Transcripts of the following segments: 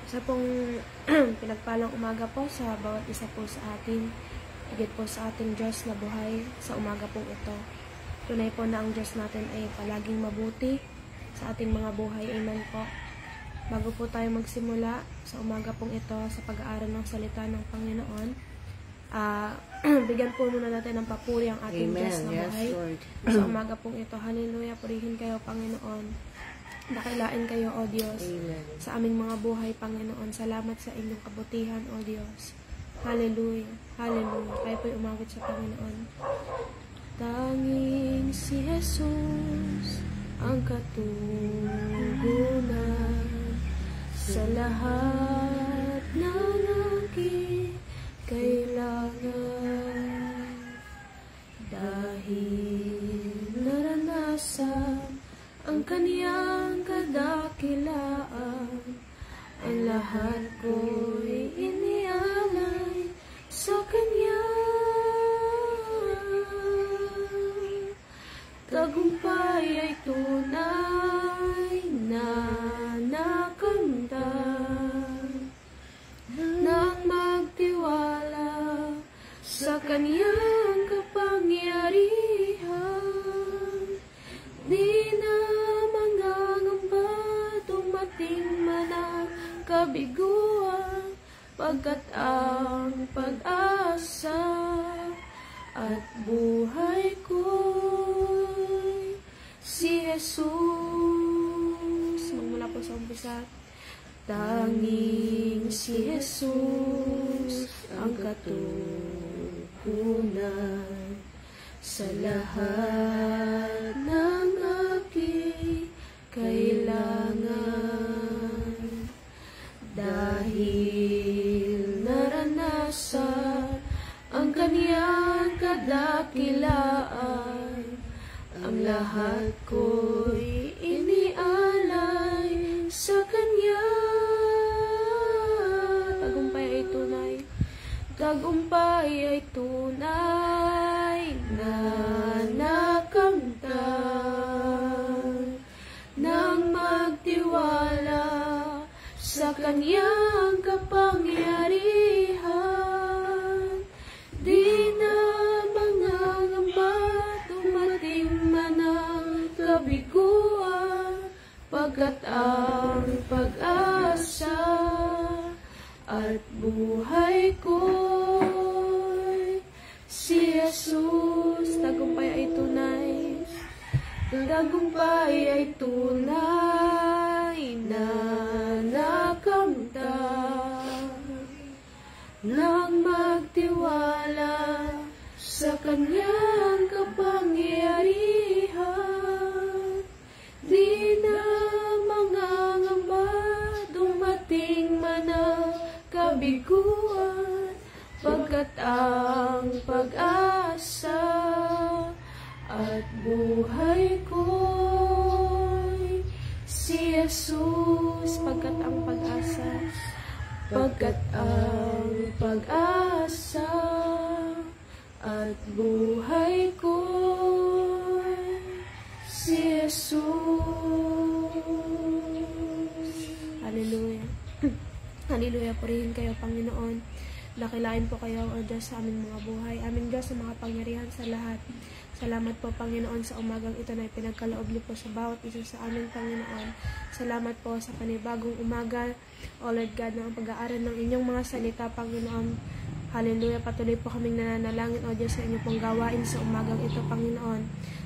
Isa pong pinagpalang umaga po sa bawat isa po sa atin. Higit po sa ating Diyos na buhay sa umaga pong ito. Tunay po na ang Diyos natin ay palaging mabuti sa ating mga buhay. Amen po. Bago po tayo magsimula sa umaga pong ito sa pag-aaral ng salita ng Panginoon, bigyan po muna natin ng papuri ang ating Amen. Diyos na buhay. Lord. Sa umaga pong ito, hallelujah, purihin kayo Panginoon. Dakilain kayo, O Diyos, Amen. sa aming mga buhay, Panginoon. Salamat sa inyong kabutihan, O Diyos. Hallelujah, hallelujah. Kayo po'y umawit sa Panginoon. Tanging si Jesus ang katugunan sa lahat ng aking kailangan. Dahil naranasan ang kaniyang kadakilaan, ang lahat ko'y inialay sa Kanya. Tagumpay ay tunay na nakamtan, nang magtiwala sa Kaniyang kapangyarihan. Di na mangangamba, dumating man ang kabiguan, pagkat ang pag-asa at buhay ko'y si Jesus. Magmula po sa umpisa. Tanging si Jesus ang katugunan sa lahat ng aking kailangan. Dahil naranasan ang kaniyang kadakilaan, ang lahat ko'y inialay sa Kanya. Tagumpay ay tunay, tagumpay ay tunay na nakamtan, nang magtiwala sa Kaniyang kapangyarihan. Di na mangangamba, dumating man ang kabiguan, pagkat ang pag-asa at buhay ko'y si Jesus. Tagumpay ay tunay, tagumpay ay tunay na nakamtan, nang magtiwala sa Kaniyang kapangyarihan. Di na mangangamba, dumating man ang kabiguan, pagkat ang pag-asa at buhay ko'y si Jesus. Pagkat ang pag-asa, pagkat ang pag-asa at buhay ko'y si Jesus. Hallelujah. Hallelujah. Purihin kayo, Panginoon. Dakilain po kayo, O Diyos, sa aming mga buhay. Aming Diyos, sa mga pangyarihan sa lahat. Salamat po, Panginoon, sa umagang ito na pinagkaloob niyo po sa bawat isa sa aming Panginoon. Salamat po sa panibagong umaga, O Lord God, na ang pag-aaral ng inyong mga salita, Panginoon. Hallelujah. Patuloy po kaming nananalangin, O Diyos, sa inyong pong gawain sa umagang ito, Panginoon.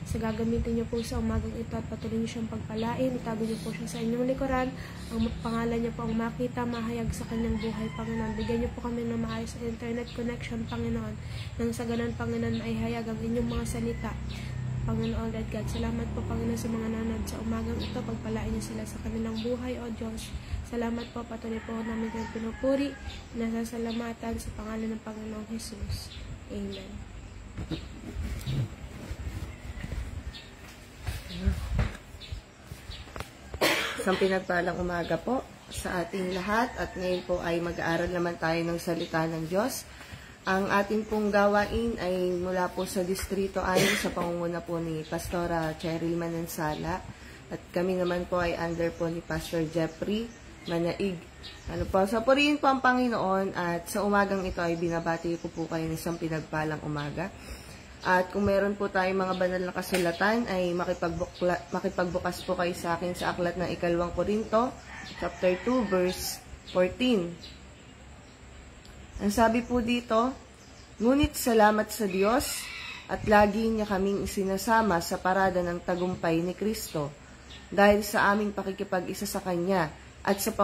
Sa gagamitin niyo po sa umagang ito at patuloy niyo siyang pagpalain. Itago niyo po siya sa inyong likuran. Ang pangalan niyo po ang makita, mahayag sa kanyang buhay, Panginoon. Bigyan niyo po kami ng maayos sa internet connection, Panginoon. Nang sa ganun, Panginoon, ay hayag ang inyong mga salita. Panginoon, Lord God, salamat po, Panginoon, sa mga nanonood sa umagang ito. Pagpalain niyo sila sa kanilang buhay, O Diyos. Salamat po, patuloy po namin kayong pinupuri. Nasasalamatan sa pangalan ng Panginoong Jesus. Amen. Isang pinagpalang umaga po sa ating lahat at ngayon po ay mag-aaral naman tayo ng salita ng Diyos. Ang ating pong gawain ay mula po sa Distrito 6 sa pangunguna po ni Pastora Cheryl Manansala at kami naman po ay under po ni Pastor Jeffrey Manaig Ano po, so purihin po ang Panginoon at sa umagang ito ay binabati ko po kayo ng isang pinagpalang umaga. At kung meron po tayong mga banal na kasulatan ay makipagbukas po kayo sa akin sa aklat ng 2 Korinto, chapter 2, verse 14. Ang sabi po dito, ngunit salamat sa Diyos at lagi niya kaming isinasama sa parada ng tagumpay ni Kristo dahil sa aming pakikipag-isa sa Kanya at sa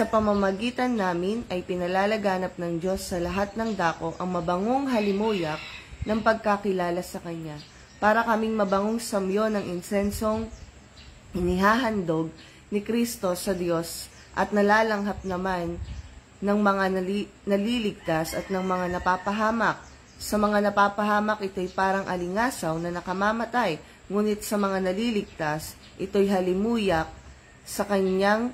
pamamagitan namin ay pinalalaganap ng Diyos sa lahat ng dako ang mabangong halimuyak ng pagkakilala sa Kanya, para kaming mabangong samyo ng insensong inihahandog ni Kristo sa Diyos at nalalanghap naman ng mga naliligtas at ng mga napapahamak. Sa mga napapahamak, ito'y parang alingasaw na nakamamatay, ngunit sa mga naliligtas, ito'y halimuyak sa kanyang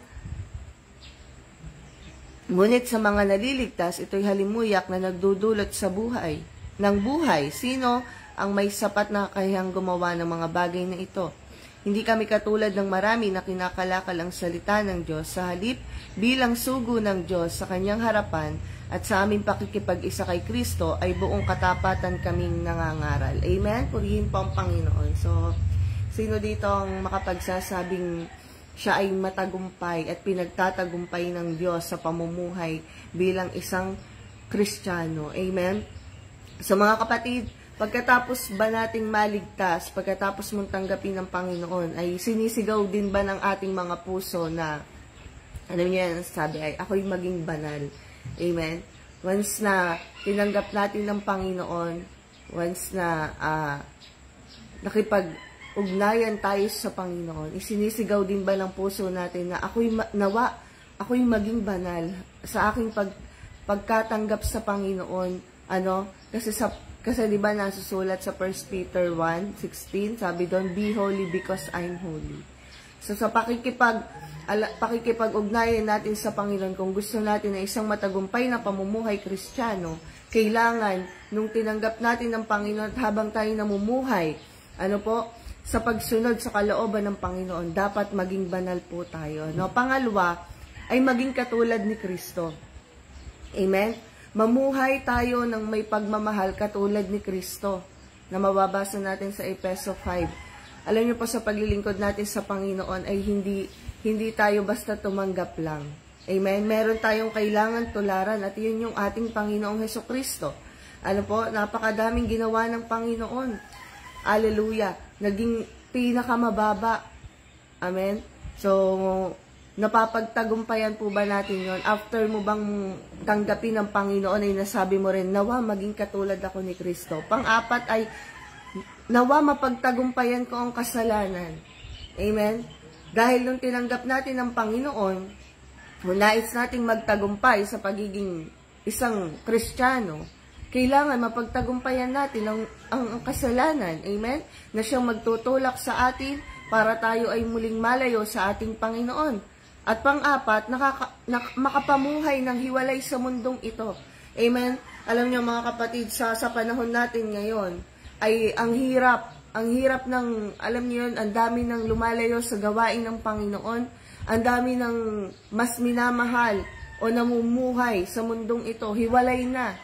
ngunit sa mga naliligtas, ito'y halimuyak na nagdudulot sa buhay. Sino ang may sapat na kakayahang gumawa ng mga bagay na ito? Hindi kami katulad ng marami na kinakalakal ang salita ng Diyos. Sa halip, bilang sugo ng Diyos sa kanyang harapan at sa aming pakikipag-isa kay Kristo, ay buong katapatan kaming nangangaral. Amen? Purihin po ang Panginoon. So, sino dito ang makapagsasabing siya ay matagumpay at pinagtatagumpay ng Diyos sa pamumuhay bilang isang Kristiyano? Amen? So mga kapatid, pagkatapos ba nating maligtas, pagkatapos mong tanggapin ng Panginoon, ay sinisigaw din ba ng ating mga puso na, alam niyo yan, sabi ay, ako'y maging banal. Amen? Once na tinanggap natin ng Panginoon, once na nakipag-ugnayan tayo sa Panginoon, isinisigaw din ba ng puso natin na ako'y maging banal sa aking pagkatanggap sa Panginoon, kasi di ba nasusulat sa 1 Peter 1:16, sabi doon, be holy because I'm holy. So sa pakikipag-ugnayan natin sa Panginoon, kung gusto natin na isang matagumpay na pamumuhay Kristiyano, kailangan nung tinanggap natin ng Panginoon at habang tayo namumuhay, sa pagsunod sa kalooban ng Panginoon, dapat maging banal po tayo. Pangalawa, ay maging katulad ni Kristo. Amen? Mamuhay tayo ng may pagmamahal katulad ni Kristo, na mababasa natin sa Efeso 5. Alam niyo po, sa paglilingkod natin sa Panginoon ay hindi tayo basta tumanggap lang. Amen? Meron tayong kailangan tularan at yun yung ating Panginoong Hesukristo. Napakadaming ginawa ng Panginoon. Hallelujah. Naging pinakamababa. Amen? So, napapagtagumpayan po ba natin yon? After mo bang tanggapin ng Panginoon ay nasabi mo rin, nawa maging katulad ako ni Kristo. Pang-apat ay, nawa mapagtagumpayan ko ang kasalanan. Amen? Dahil nung tinanggap natin ng Panginoon, kung nais nating magtagumpay sa pagiging isang Kristiyano, kailangan mapagtagumpayan natin ang kasalanan. Amen? Na siyang magtutulak sa atin para tayo ay muling malayo sa ating Panginoon. At pang-apat, makapamuhay ng hiwalay sa mundong ito. Amen? Alam niyo mga kapatid, sa panahon natin ngayon, ay ang hirap ng, alam niyo yun, ang dami ng lumalayo sa gawain ng Panginoon, ang dami ng mas minamahal o namumuhay sa mundong ito, hiwalay na.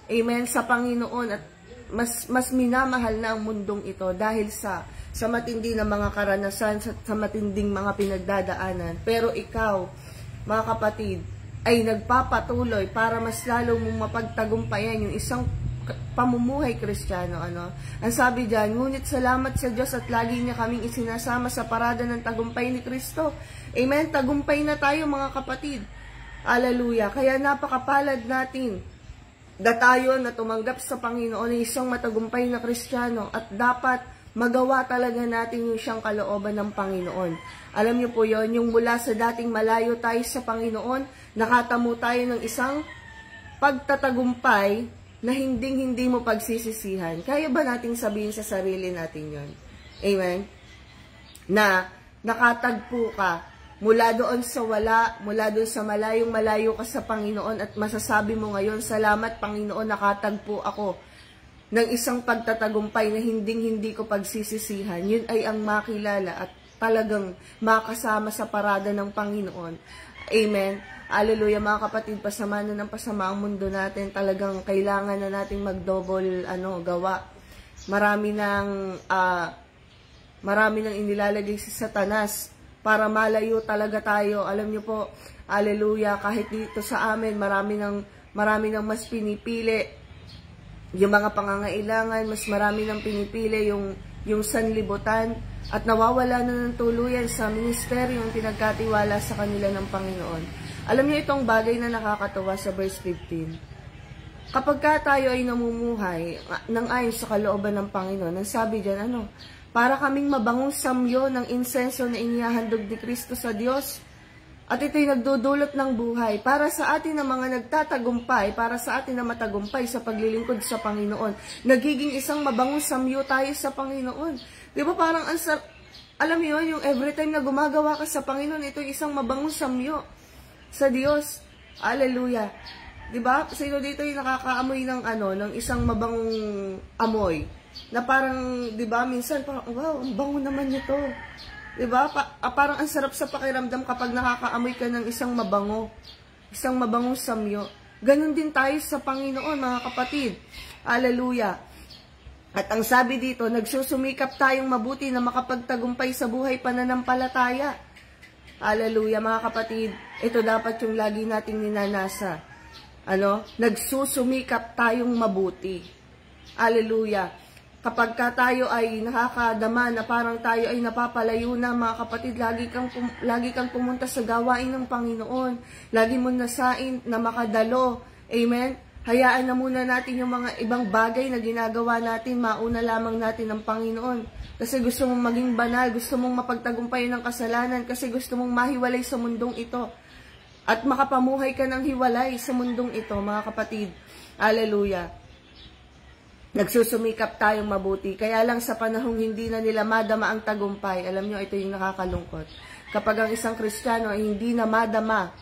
Amen? Sa Panginoon, at mas minamahal na ang mundong ito dahil sa matindi na mga karanasan, sa matinding mga pinagdadaanan. Pero ikaw, mga kapatid, ay nagpapatuloy para mas lalo mong mapagtagumpayan yung isang pamumuhay Kristiyano. Ang sabi diyan, ngunit salamat sa Diyos at lagi niya kaming isinasama sa parada ng tagumpay ni Kristo. Amen? Tagumpay na tayo mga kapatid. Hallelujah. Kaya napakapalad natin na tayo na tumanggap sa Panginoon ay isang matagumpay na Kristiyano at dapat magawa talaga natin yung siyang kalooban ng Panginoon. Alam niyo po yon, yung mula sa dating malayo tayo sa Panginoon, nakatamo tayo ng isang pagtatagumpay na hindi mo pagsisisihan. Kaya ba nating sabihin sa sarili natin yon? Amen? Na nakatagpo ka mula doon sa wala, mula doon sa malayo ka sa Panginoon at masasabi mo ngayon, salamat Panginoon, nakatagpo ako ng isang pagtatagumpay na hindi ko pagsisisihan. Yun ay ang makilala at talagang makasama sa parada ng Panginoon. Amen. Hallelujah, mga kapatid, pasama na ng pasama ang mundo natin. Talagang kailangan na nating mag-double gawa. Marami nang inilalagay si Satanas para malayo talaga tayo. Alam niyo po, hallelujah, kahit dito sa amin, marami nang mas pinipili yung mga pangangailangan, mas marami nang pinipili yung sanlibutan, at nawawala na ng tuluyan sa ministeryo yung pinagkatiwala sa kanila ng Panginoon. Alam niyo itong bagay na nakakatuwa sa verse 15. Kapag tayo ay namumuhay ng ayon sa kalooban ng Panginoon, ang sabi dyan, para kaming mabangong samyo ng insenso na inihahandog ni Kristo sa Diyos. At ito'y nagdudulot ng buhay para sa atin na mga nagtatagumpay, para sa atin na matagumpay sa paglilingkod sa Panginoon. Nagiging isang mabangong samyo tayo sa Panginoon. Di ba parang alam mo yun, yung every time na gumagawa ka sa Panginoon, ito'y isang mabangong samyo sa Diyos. Hallelujah. Diba? Sino dito yung nakakaamoy ng isang mabangong amoy? Na parang, diba, minsan parang, wow, ang bango naman nito. Diba? Parang ang sarap sa pakiramdam kapag nakakaamoy ka ng isang mabangong samyo. Ganon din tayo sa Panginoon, mga kapatid. Hallelujah. At ang sabi dito, nagsusumikap tayong mabuti na makapagtagumpay sa buhay pananampalataya. Hallelujah, mga kapatid. Ito dapat yung lagi nating ninanasa. Nagsusumikap tayong mabuti. Hallelujah. Kapag tayo ay nakakadama na parang tayo ay napapalayo na, mga kapatid, lagi kang pumunta sa gawain ng Panginoon. Lagi mo nasain na makadalo. Amen? Hayaan na muna natin yung mga ibang bagay na ginagawa natin, mauna lamang natin ang Panginoon. Kasi gusto mong maging banal, gusto mong mapagtagumpay ng kasalanan, kasi gusto mong mahiwalay sa mundong ito. At makapamuhay ka ng hiwalay sa mundong ito, mga kapatid. Hallelujah. Nagsusumikap tayong mabuti. Kaya lang sa panahong hindi na nila madama ang tagumpay, alam nyo, ito yung nakakalungkot. Kapag ang isang Kristiyano ay hindi na madama,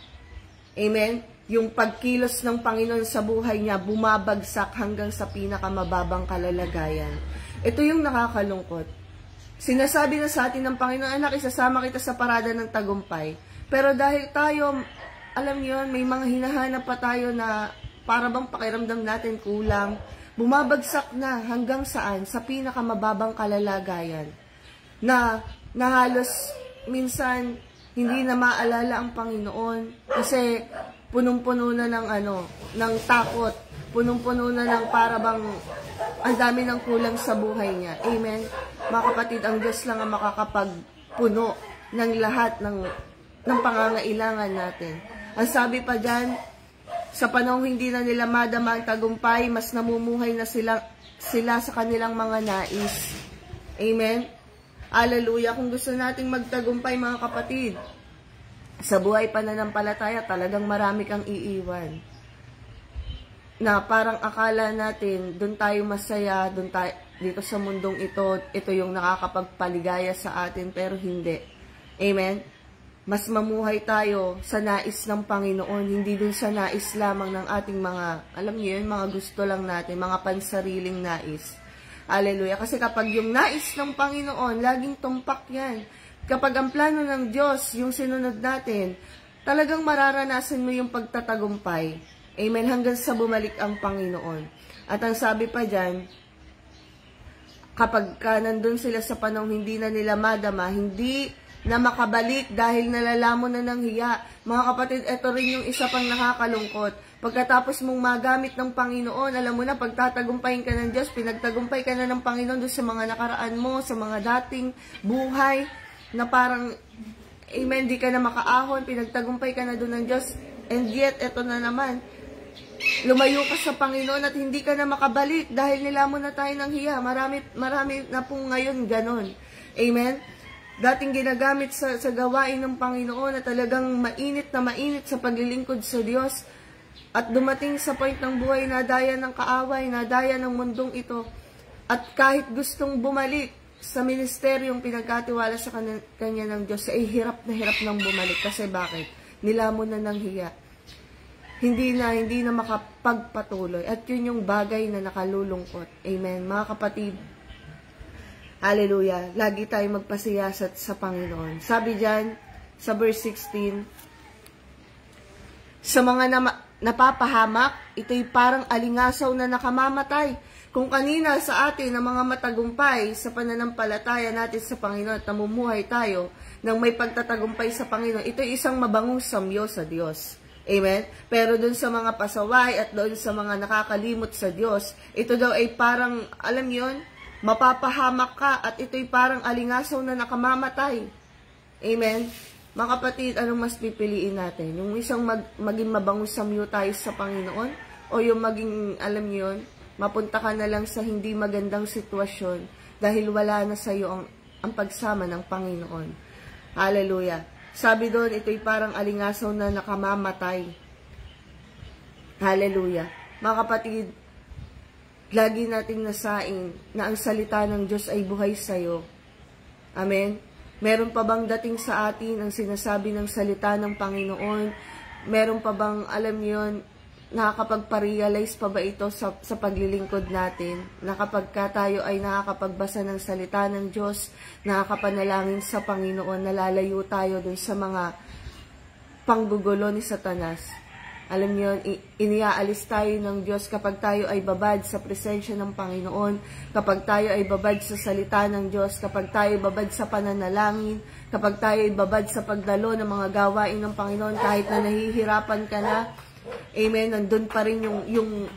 amen, yung pagkilos ng Panginoon sa buhay niya, bumabagsak hanggang sa pinakamababang kalalagayan. Ito yung nakakalungkot. Sinasabi na sa atin ng Panginoon, anak, isasama kita sa parada ng tagumpay. Pero dahil tayo, alam niyo, may mga hinahanap pa tayo na para bang pakiramdam natin kulang, bumabagsak na hanggang saan? Sa pinakamababang kalalagayan. Na halos minsan hindi na maalala ang Panginoon kasi punong-puno na ng takot, punong-puno na ng para bang ang dami ng kulang sa buhay niya. Amen. Mga kapatid, ang Diyos lang ang makakapagpuno ng lahat ng pangangailangan natin. Ang sabi pa dyan, sa panahong hindi na nila madama ang tagumpay, mas namumuhay na sila sa kanilang mga nais. Amen? Hallelujah. Kung gusto nating magtagumpay, mga kapatid, sa buhay pananampalataya, talagang marami kang iiwan. Na parang akala natin, doon tayo masaya, dito sa mundong ito yung nakakapagpaligaya sa atin, pero hindi. Amen? Mas mamuhay tayo sa nais ng Panginoon, hindi dun sa nais lamang ng ating mga, alam niyo yun, mga gusto lang natin, mga pansariling nais. Hallelujah. Kasi kapag yung nais ng Panginoon, laging tumpak yan. Kapag ang plano ng Diyos, yung sinunod natin, talagang mararanasan mo yung pagtatagumpay. Amen. Hanggang sa bumalik ang Panginoon. At ang sabi pa dyan, kapag nandun sila sa panahong hindi na nila madama, hindi na makabalik dahil nalalamon na ng hiya. Mga kapatid, ito rin yung isa pang nakakalungkot. Pagkatapos mong magamit ng Panginoon, alam mo na, pagtatagumpayin ka ng Diyos, pinagtagumpay ka na ng Panginoon doon sa mga nakaraan mo, sa mga dating buhay, na parang, amen, di ka na makaahon, pinagtagumpay ka na doon ng Diyos, and yet, ito na naman, lumayo ka sa Panginoon at hindi ka na makabalik dahil nilamon na tayo ng hiya. Marami na pong ngayon ganon. Amen? Dating ginagamit sa gawain ng Panginoon na talagang mainit sa paglilingkod sa Diyos. At dumating sa point ng buhay na daya ng kaaway, na daya ng mundong ito. At kahit gustong bumalik sa ministeryong pinagkatiwala sa kanya ng Diyos, ay hirap nang bumalik. Kasi bakit? Nilamon na ng hiya. Hindi na makapagpatuloy. At yun yung bagay na nakalulungkot. Amen. Mga kapatid, Hallelujah. Lagi tayong magpasiyasat sa Panginoon. Sabi diyan sa verse 16, sa mga napapahamak, ito'y parang alingasaw na nakamamatay. Kung kanina sa atin ang mga matagumpay sa pananampalataya natin sa Panginoon at namumuhay tayo nang may pagtatagumpay sa Panginoon, ito'y isang mabangong samyo sa Diyos. Amen? Pero doon sa mga pasaway at doon sa mga nakakalimot sa Diyos, ito daw ay parang, alam yon, mapapahamak ka at ito'y parang alingasaw na nakamamatay. Amen? Mga kapatid, anong mas pipiliin natin? Yung isang maging mabangong samyo tayo sa Panginoon o yung maging, alam yon, mapunta ka na lang sa hindi magandang sitwasyon dahil wala na sa iyo ang pagsama ng Panginoon. Hallelujah. Sabi doon, ito'y parang alingasaw na nakamamatay. Hallelujah. Mga kapatid, lagi nating nasain na ang salita ng Diyos ay buhay sa iyo. Amen? Meron pa bang dating sa atin ang sinasabi ng salita ng Panginoon? Meron pa bang, alam yon, nakakapagpa-realize pa ba ito sa paglilingkod natin? Na kapag tayo ay nakakapagbasa ng salita ng Diyos, nakakapanalangin sa Panginoon, nalalayo tayo dun sa mga panggugulo ni Satanas. Alam niyo, iniaalis tayo ng Diyos kapag tayo ay babad sa presensya ng Panginoon, kapag tayo ay babad sa salita ng Diyos, kapag tayo ay babad sa pananalangin, kapag tayo ay babad sa pagdalo ng mga gawain ng Panginoon, kahit na nahihirapan ka na. Amen. Nandun pa rin yung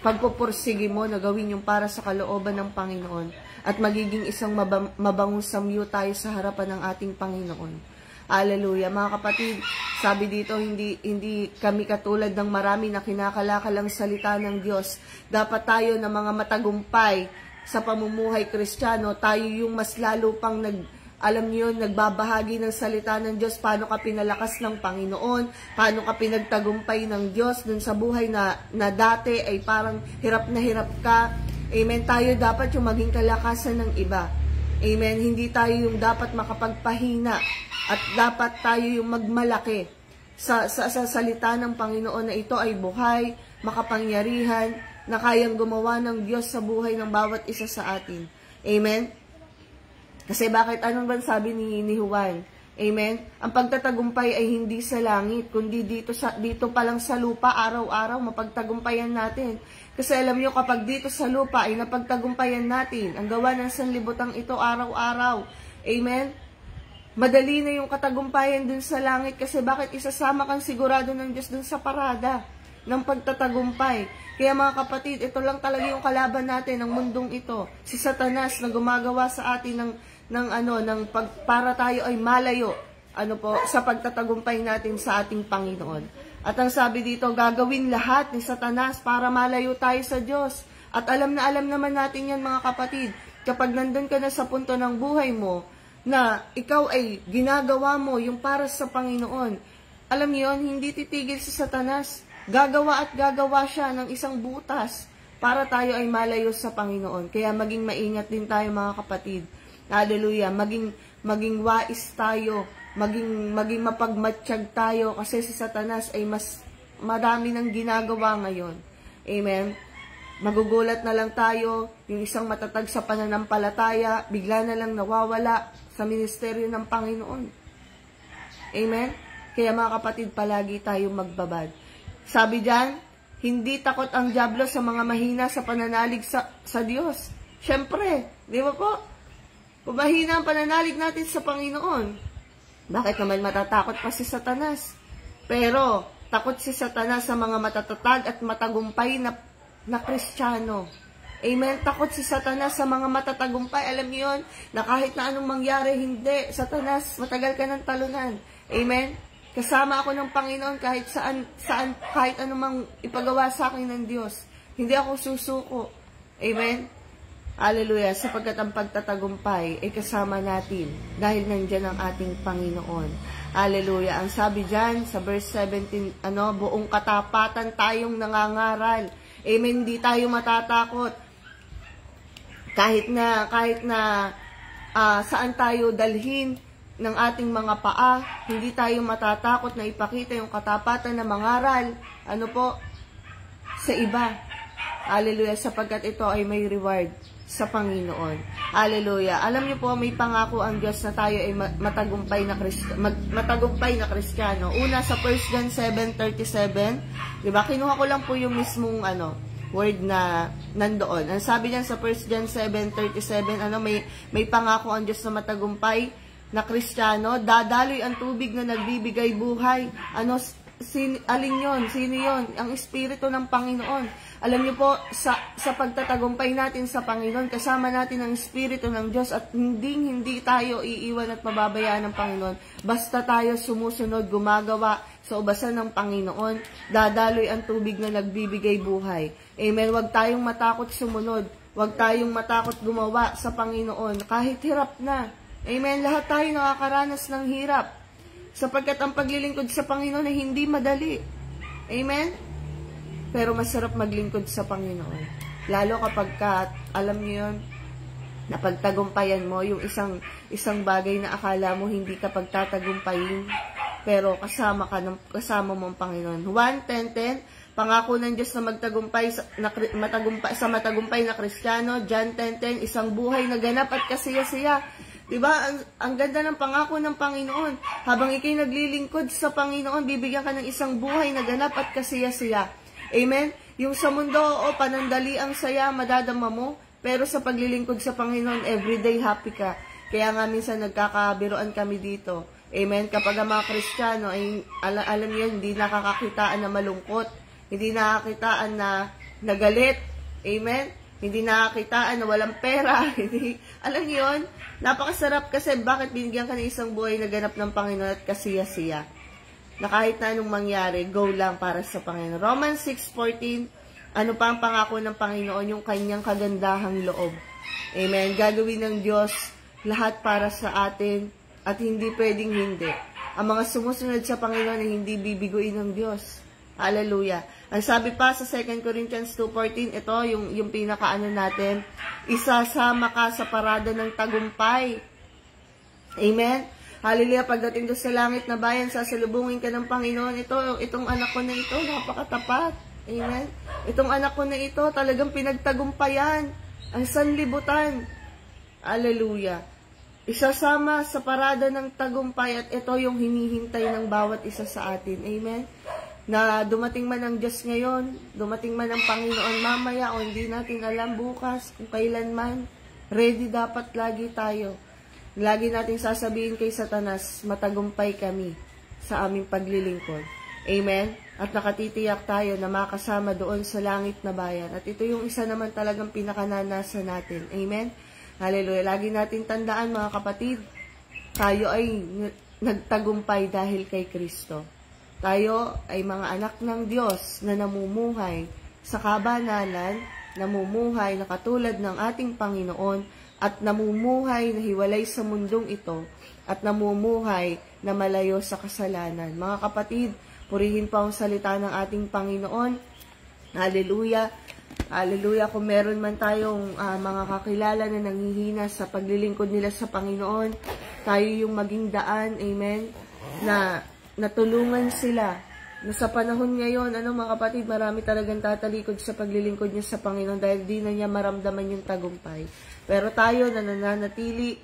pagpupursige mo na gawin yung para sa kalooban ng Panginoon at magiging isang mabangong samyo tayo sa harapan ng ating Panginoon. Hallelujah. Mga kapatid, sabi dito, hindi kami katulad ng marami na kinakalakalang salita ng Diyos. Dapat tayo na mga matagumpay sa pamumuhay Kristiyano, tayo yung mas lalo pang nagbabahagi ng salita ng Diyos, paano ka pinalakas ng Panginoon, paano ka pinagtagumpay ng Diyos dun sa buhay na dati ay parang hirap na hirap ka. Amen. Tayo dapat yung maging kalakasan ng iba. Amen. Hindi tayo yung dapat makapagpahina at dapat tayo yung magmalaki sa salita ng Panginoon na ito ay buhay, makapangyarihan, na kayang gumawa ng Diyos sa buhay ng bawat isa sa atin. Amen. Kasi bakit, anong ba sabi ni Juan? Amen? Ang pagtatagumpay ay hindi sa langit, kundi dito pa lang sa lupa, araw-araw, mapagtagumpayan natin. Kasi alam nyo, kapag dito sa lupa ay napagtagumpayan natin, ang gawa ng sanlibutan ito araw-araw. Amen? Madali na yung katagumpayan dun sa langit kasi bakit isasama kang sigurado ng Diyos dun sa parada ng pagtatagumpay. Kaya mga kapatid, ito lang talaga yung kalaban natin ng mundong ito. Si Satanas na gumagawa sa atin para tayo ay malayo sa pagtatagumpay natin sa ating Panginoon. At ang sabi dito, gagawin lahat ni Satanas para malayo tayo sa Diyos. At alam naman natin yan mga kapatid, kapag nandun ka na sa punto ng buhay mo, na ikaw ay ginagawa mo yung para sa Panginoon, alam niyo yun, hindi titigil si Satanas. Gagawa at gagawa siya ng isang butas para tayo ay malayo sa Panginoon. Kaya maging maingat din tayo mga kapatid. Hallelujah. Maging wais tayo. Maging mapagmatsyag tayo kasi si Satanas ay mas marami ng ginagawa ngayon. Amen. Magugulat na lang tayo, yung isang matatag sa pananampalataya, bigla na lang nawawala sa ministeryo ng Panginoon. Amen. Kaya mga kapatid, palagi tayong magbabad. Sabi diyan, hindi takot ang dyablo sa mga mahina sa pananalig sa Diyos. Siyempre, di ba po? Kung mahina ang pananalig natin sa Panginoon, bakit naman matatakot pa si Satanas? Pero, takot si Satanas sa mga matatatag at matagumpay na Kristiyano. Amen? Takot si Satanas sa mga matatagumpay. Alam niyo yun, na kahit na anong mangyari, hindi. Satanas, matagal ka ng talunan. Amen? Kasama ako ng Panginoon kahit saan, kahit anumang ipagawa sa akin ng Diyos. Hindi ako susuko. Amen? Hallelujah. Sapagkat ang pagtatagumpay ay kasama natin dahil nandyan ang ating Panginoon. Hallelujah. Ang sabi dyan sa verse 17, buong katapatan tayong nangangaral. Amen. Hindi tayo matatakot. Kahit na saan tayo dalhin ng ating mga paa, hindi tayo matatakot na ipakita yung katapatan na mangaral, sa iba. Hallelujah, sapagkat ito ay may reward sa Panginoon. Hallelujah. Alam niyo po, may pangako ang Diyos na tayo ay matagumpay na Kristiyano. Una sa 1 John 7:37, diba? Kinuha ko lang po yung mismong word na nandoon. Ang sabi niyan sa 1 John 7:37, may pangako ang Diyos na matagumpay na Kristiyano. Dadaloy ang tubig na nagbibigay buhay. Alin yon? Sino yon? Ang Espiritu ng Panginoon. Alam niyo po, sa pagtatagumpay natin sa Panginoon, kasama natin ang Espiritu ng Diyos at hindi tayo iiwan at mababayaan ng Panginoon. Basta tayo sumusunod, gumagawa sa ubasan ng Panginoon, dadaloy ang tubig na nagbibigay buhay. Amen. Huwag tayong matakot sumunod. Huwag tayong matakot gumawa sa Panginoon. Kahit hirap na. Amen. Lahat tayo nakakaranas ng hirap. Sapagkat ang paglilingkod sa Panginoon ay hindi madali. Amen. Pero masarap maglingkod sa Panginoon. Lalo kapag alam niyo yun, napagtagumpayan mo yung isang bagay na akala mo hindi ka pagtatagumpayin, pero kasama mo ang Panginoon. 1:10, pangako ng Diyos na matagumpay na Kristiyano. John 10:10, isang buhay na ganap at kasiyasiya. Diba? Ang ganda ng pangako ng Panginoon. Habang ikay naglilingkod sa Panginoon, bibigyan ka ng isang buhay na ganap at kasiyasiya. Amen? Yung sa mundo, panandali ang saya, madadama mo. Pero sa paglilingkod sa Panginoon, everyday happy ka. Kaya nga minsan nagkakabiroan kami dito. Amen? Kapag ang mga Kristiyano, ay, alam niyo, hindi nakakakitaan na malungkot. Hindi nakakakitaan na nagalit. Amen? Hindi nakakakitaan na walang pera. Alam niyo yun? Napakasarap kasi bakit binigyan ka ng isang buhay na ganap ng Panginoon at kasiya-siya. Na kahit na anong mangyari, go lang para sa Panginoon. Romans 6:14, ano pa ang pangako ng Panginoon? Yung kanyang kagandahang loob. Amen. Gagawin ng Diyos lahat para sa atin at hindi pwedeng hindi. Ang mga sumusunod sa Panginoon ay hindi bibiguin ng Diyos. Hallelujah. Ang sabi pa sa 2 Corinthians 2:14, ito yung pinakaano natin, isasama ka sa parada ng tagumpay. Amen. Hallelujah, pagdating doon sa langit na bayan, sasalubungin ka ng Panginoon. Itong anak ko na ito, napakatapat. Amen. Itong anak ko na ito, talagang pinagtagumpayan. Ang sanlibutan. Hallelujah. Isasama sa parada ng tagumpay at ito yung hinihintay ng bawat isa sa atin. Amen. Na dumating man ang Diyos ngayon, dumating man ang Panginoon mamaya o hindi natin alam bukas kung kailan man, ready dapat lagi tayo. Lagi nating sasabihin kay Satanas, matagumpay kami sa aming paglilingkod. Amen? At nakatitiyak tayo na makasama doon sa langit na bayan. At ito yung isa naman talagang pinakananasa natin. Amen? Hallelujah. Lagi natin tandaan mga kapatid, tayo ay nagtagumpay dahil kay Kristo. Tayo ay mga anak ng Diyos na namumuhay sa kabanalan, namumuhay na katulad ng ating Panginoon, at namumuhay na hiwalay sa mundong ito, at namumuhay na malayo sa kasalanan. Mga kapatid, purihin pa ang salita ng ating Panginoon. Hallelujah. Hallelujah. Kung meron man tayong mga kakilala na nanghihina sa paglilingkod nila sa Panginoon, tayo yung maging daan, amen, na natulungan sila. Na sa panahon ngayon, mga kapatid, marami talagang tatalikod sa paglilingkod niya sa Panginoon dahil di na niya maramdaman yung tagumpay. Pero tayo na nananatili,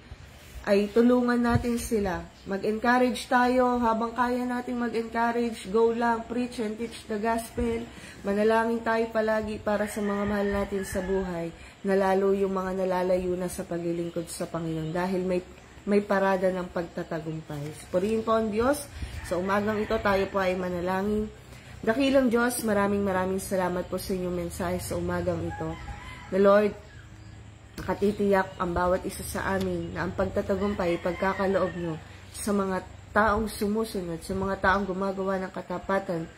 ay tulungan natin sila. Mag-encourage tayo habang kaya nating mag-encourage. Go lang, preach and teach the gospel. Manalangin tayo palagi para sa mga mahal natin sa buhay, na lalo yung mga nalalayo na sa paglilingkod sa Panginoon dahil may parada ng pagtatagumpay. Purihin po ang Diyos. Sa umagang ito, tayo po ay manalangin. Dakilang Diyos, maraming salamat po sa inyong mensahe sa umagang ito. Na Lord, nakatitiyak ang bawat isa sa amin na ang pagtatagumpay, pagkakaloob nyo sa mga taong sumusunod, sa mga taong gumagawa ng katapatan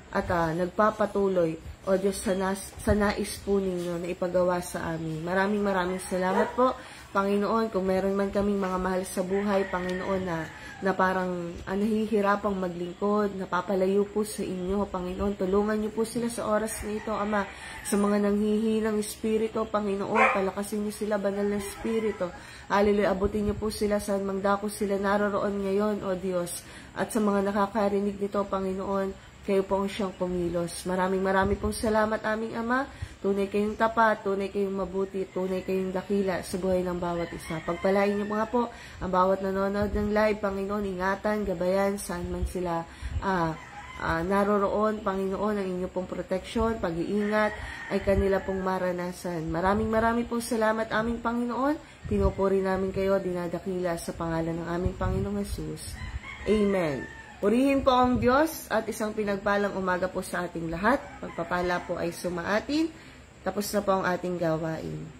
at nagpapatuloy, o Diyos, sa nais po ninyo na ipagawa sa amin. Maraming salamat po, Panginoon, kung meron man kaming mga mahal sa buhay, Panginoon, na parang nahihirapang maglingkod, napapalayo po sa inyo, Panginoon. Tulungan niyo po sila sa oras na ito, Ama. Sa mga nanghihinang espiritu, Panginoon, palakasin niyo sila, banal na espiritu. Hallelujah, abutin niyo po sila saan mang dako sila naroroon ngayon, O Diyos. At sa mga nakakarinig nito, Panginoon, kayo po ang siyang pumilos. Maraming pong salamat aming Ama. Tunay kayong tapat, tunay kayong mabuti, tunay kayong dakila sa buhay ng bawat isa. Pagpalain niyo mga po ang bawat nanonood ng live, Panginoon, ingatan, gabayan, saan man sila naroroon, Panginoon, ang inyong pong proteksyon, pag-iingat, ay kanila pong maranasan. Maraming pong salamat aming Panginoon. Pinupuri namin kayo, dinadakila sa pangalan ng aming Panginoong Jesus. Amen. Purihin po ang Diyos at isang pinagpalang umaga po sa ating lahat. Pagpapala po ay sumaatin. Tapos na po ang ating gawain.